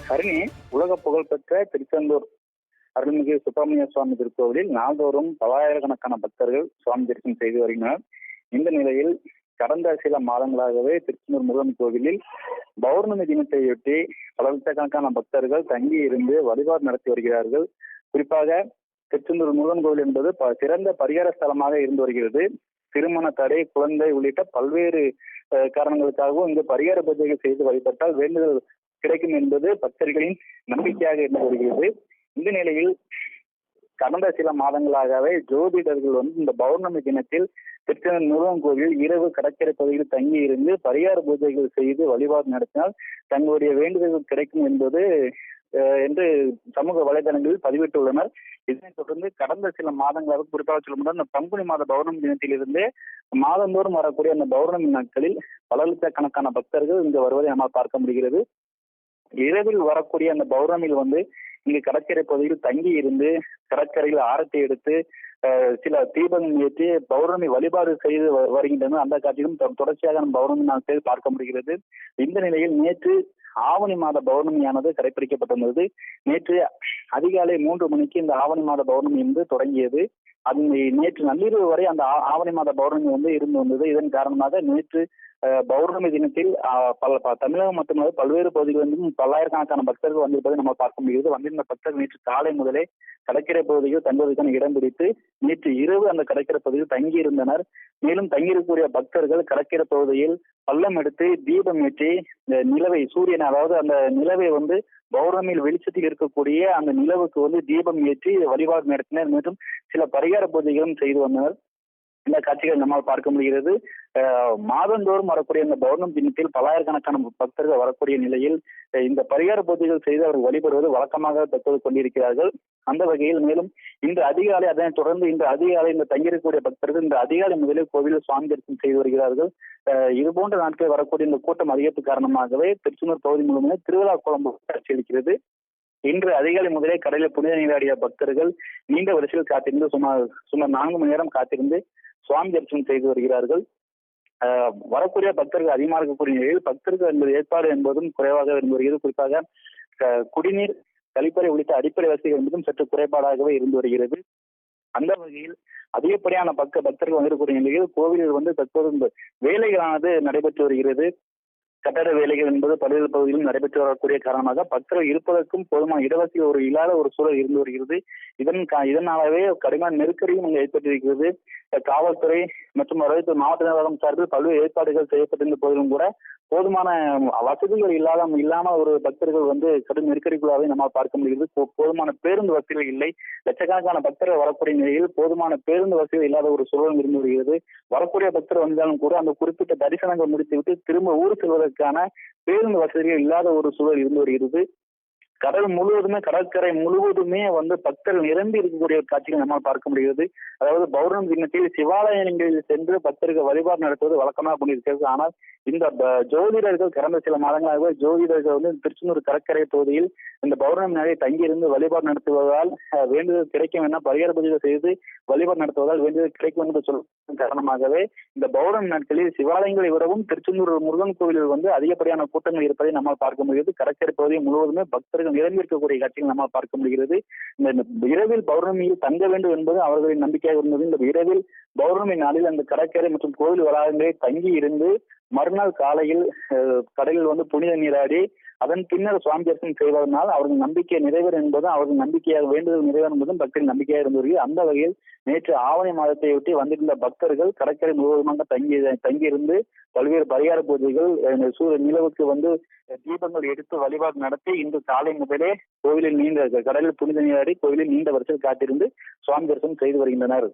ஹரிணி உலக புகழ்பெற்ற திருச்செந்தூர் அருள்மிகு சுப்பிரமணிய சுவாமி திருக்கோவிலில் நாள்தோறும் பல்லாயிரக்கணக்கான பக்தர்கள் சுவாமி தரிசனம் செய்து வருகின்றனர். இந்த நிலையில் கடந்த சில மாதங்களாகவே திருச்செந்தூர் முருகன் கோவிலில் பௌர்ணமி தினத்தையொட்டி பல லட்சக்கணக்கான பக்தர்கள் தங்கி இருந்து வழிபாடு நடத்தி வருகிறார்கள். குறிப்பாக திருச்செந்தூர் முருகன் கோவில் என்பது சிறந்த பரிகார ஸ்தலமாக இருந்து வருகிறது. திருமண தடை, குழந்தை உள்ளிட்ட பல்வேறு காரணங்களுக்காகவும் இங்கு பரிகார பூஜைகள் செய்து வழிபட்டால் வேண்டுதல் கிடைக்கும் என்பது பக்தர்களின் நம்பிக்கையாக இருந்து வருகிறது. இந்த நிலையில் கடந்த சில மாதங்களாகவே ஜோதிடர்கள் இந்த பௌர்ணமி தினத்தில் திருச்செந்தூர் முருகன் கோவில் இரவு கடற்கரை பகுதியில் தங்கி இருந்து பரிகார பூஜைகள் செய்து வழிபாடு நடத்தினால் தங்களுடைய வேண்டுதல்கள் கிடைக்கும் என்பது என்று சமூக வலைதளங்களில் பதிவிட்டுள்ளனர். இதனைத் தொடர்ந்து கடந்த சில மாதங்களாக குறிப்பாக சொல்ல முடியாது, இந்த பங்குனி மாத பௌர்ணமி தினத்திலிருந்து மாதந்தோறும் வரக்கூடிய அந்த பௌர்ணமி நாட்களில் பல லட்சக்கணக்கான பக்தர்கள் இங்கு வருவதை நம்மால் பார்க்க முடிகிறது. இரவில் வரக்கூடிய அந்த பௌர்ணமியில் இங்கு கடற்கரை பகுதியில் தங்கி இருந்து கடற்கரையில் ஆரத்தி எடுத்து சில தீபங்கள் ஏற்றி பௌர்ணமி வழிபாடு செய்து வருகின்றனர். அந்த காட்சியிலும் தொடர்ச்சியாக பௌர்ணமி நாட்களில் பார்க்க முடிகிறது. இந்த நிலையில் நேற்று ஆவணி மாத பௌர்ணமியானது கடைபிடிக்கப்பட்டிருந்தது. நேற்று அதிகாலை 3 மணிக்கு இந்த ஆவணி மாத பௌர்ணமி தொடங்கியது. அது நேற்று நள்ளிரவு வரை அந்த ஆவணி மாத பௌர்ணமி இருந்து வந்தது. இதன் காரணமாக நேற்று பௌர்ணமி தினத்தில் தமிழகம் மட்டுமல்ல பல்வேறு பகுதிகளிலும் பல்லாயிரக்கணக்கான பக்தர்கள் வந்திருப்பதை நம்ம பார்க்க முடிகிறது. வந்திருந்த பக்தர்கள் நேற்று காலை முதலே கடற்கரை பகுதியில் தங்குவதற்கான இடம் பிடித்து நேற்று இரவு அந்த கடற்கரை பகுதியில் தங்கி இருந்தனர். மேலும் தங்கியிருக்கக்கூடிய பக்தர்கள் கடற்கரை பகுதியில் பள்ளம் எடுத்து தீபம் ஏற்றி நிலவை, சூரியன், அதாவது அந்த நிலவை பௌர்ணமியில் வெளிச்சத்தில் இருக்கக்கூடிய அந்த நிலவுக்கு தீபம் ஏற்றி வழிபாடு நடத்தினர். மற்றும் சில பரிகார பூஜைகளும் செய்து வந்தனர். இந்த காட்சிகள் நம்மால் பார்க்க முடிகிறது. மாதந்தோறும் வரக்கூடிய இந்த பௌர்ணமி தினத்தில் பல்லாயிரக்கணக்கான பக்தர்கள் வரக்கூடிய நிலையில் இந்த பரிகார பூஜைகள் செய்து அவர்கள் வழிபடுவது வழக்கமாக தற்போது கொண்டிருக்கிறார்கள். அந்த வகையில் மேலும் இன்று அதிகாலை, அதனைத் தொடர்ந்து இன்று அதிகாலை இந்த தங்கியிருக்கக்கூடிய பக்தர்கள் இந்த அதிகாலை முதலில் கோவிலில் சுவாமி தரிசனம் செய்து வருகிறார்கள். இதுபோன்ற நாட்கள் வரக்கூடிய இந்த கூட்டம் அதிகரிப்பு காரணமாகவே திருச்செந்தூர் பகுதி முழுவதும் திருவிழா குழம்பு காட்சியளிக்கிறது. இன்று அதிகாலை முதலே கடலில் புனித நீராடிய பக்தர்கள் நீண்ட வரிசையில் காத்திருந்து சுமார் 4 மணி நேரம் காத்திருந்து சுவாமி தரிசனம் செய்து வருகிறார்கள். வரக்கூடிய பக்தர்கள் அதிகமாக இருக்கக்கூடிய நிலையில் பக்தர்கள் என்பது ஏற்பாடு என்பதும் குறைவாக இருந்து வருகிறது. குறிப்பாக குடிநீர், கழிப்பறை உள்ளிட்ட அடிப்படை வசதிகள் என்பதும் சற்று குறைபாடாகவே இருந்து வருகிறது. அந்த வகையில் அதிகப்படியான பக்தர்கள் வந்திருக்கக்கூடிய நிலையில் கோவிலில் தற்போது வேலைகளானது நடைபெற்று வருகிறது. கட்டட வேலைகள் என்பது பல்வேறு பகுதியிலும் நடைபெற்று வரக்கூடிய காரணமாக பக்தர்கள் இருப்பதற்கும் போதுமான இடவசதிகள் இல்லாத ஒரு சூழல் இருந்து வருகிறது. இதனாலவே கடுமையான நெருக்கடியும் இங்கு ஏற்பட்டிருக்கிறது. காவல்துறை மற்றும் மாவட்ட நிர்வாகம் சார்பில் பல்வேறு ஏற்பாடுகள் செய்யப்பட்டிருந்த போதிலும் கூட போதுமான வசதிகள் இல்லாம ஒரு பக்தர்கள் கடும் நெருக்கடிக்குள்ளாவே நம்மால் பார்க்க முடிகிறது. போதுமான பேருந்து வசதிகள் இல்லை. லட்சக்கணக்கான பக்தர்கள் வரக்கூடிய நிலையில் போதுமான பேருந்து வசதிகள் இல்லாத ஒரு சூழலும் இருந்து வருகிறது. வரக்கூடிய பக்தர் வந்தாலும் கூட அந்த குறிப்பிட்ட தரிசனங்கள் முடித்துவிட்டு திரும்ப ஊர் செல்வதற்கான பேருந்து வசதிகள் இல்லாத ஒரு சூழல் இருந்து வருகிறது. கடற்கரை முழுவதுமே பக்தர்கள் நிரம்பி இருக்கக்கூடிய காட்சிகள் நம்மால் பார்க்க முடிகிறது. அதாவது பௌர்ணமி தினத்தில் சிவாலயங்களில் சென்று பக்தர்கள் வழிபாடு நடத்துவது வழக்கமாக கொண்டிருக்கிறது. ஆனால் இந்த ஜோதிடர்கள் கடந்த சில மாதங்களாக ஜோதிடர்கள் திருச்செந்தூர் கடற்கரை பகுதியில் இந்த பௌர்ணமி நாளை தங்கியிருந்து வழிபாடு நடத்துவதால் வேண்டுதல் கிடைக்கும் என பரிகார பூஜைகள் செய்து வழிபாடு நடத்துவதால் வேண்டுதல் கிடைக்கும் என்று சொல்லும் காரணமாகவே இந்த பௌர்ணமி நாட்களில் சிவாலயங்களை விடவும் திருச்செந்தூர் முருகன் கோவிலில் அதிகப்படியான கூட்டங்கள் இருப்பதை நம்மால் பார்க்க முடிகிறது. கடற்கரை பகுதியை முழுவதுமே பக்தர்கள் நிரம்பி இருக்கக்கூடிய காட்சிகள் நம்மால் பார்க்க முடிகிறது. இந்த இரவில் பௌர்ணமியில் தங்க வேண்டும் என்பது அவர்களின் நம்பிக்கையாக இருந்தது. இந்த இரவில் பௌர்ணமி நாளில் அந்த கடற்கரை மற்றும் கோவில் வளாகங்களில் தங்கி இருந்து மறுநாள் காலையில் கடலில் புனித நீராடி அதன் பின்னர் சுவாமி தரிசனம் செய்வதனால் அவர்கள் நம்பிக்கை நிறைவேறும் என்பதும் அவர்கள் நம்பிக்கையாக வேண்டுதல் நிறைவேறும் என்பதும் பக்தர்கள் நம்பிக்கையாக இருந்தது. அந்த வகையில் நேற்று ஆவணி மாதத்தையொட்டி வந்திருந்த பக்தர்கள் கடற்கரை முழுவதுமாக தங்கியிருந்து பல்வேறு பரிகார பூஜைகள், நிலவுக்கு தீபங்கள் எடுத்து வழிபாடு நடத்தி இன்று காலை முதலே கோவிலில் கடலில் புனித நீராடி கோவிலில் நீண்ட வரிசையில் காத்திருந்து சுவாமி தரிசனம் செய்து வருகின்றனர்.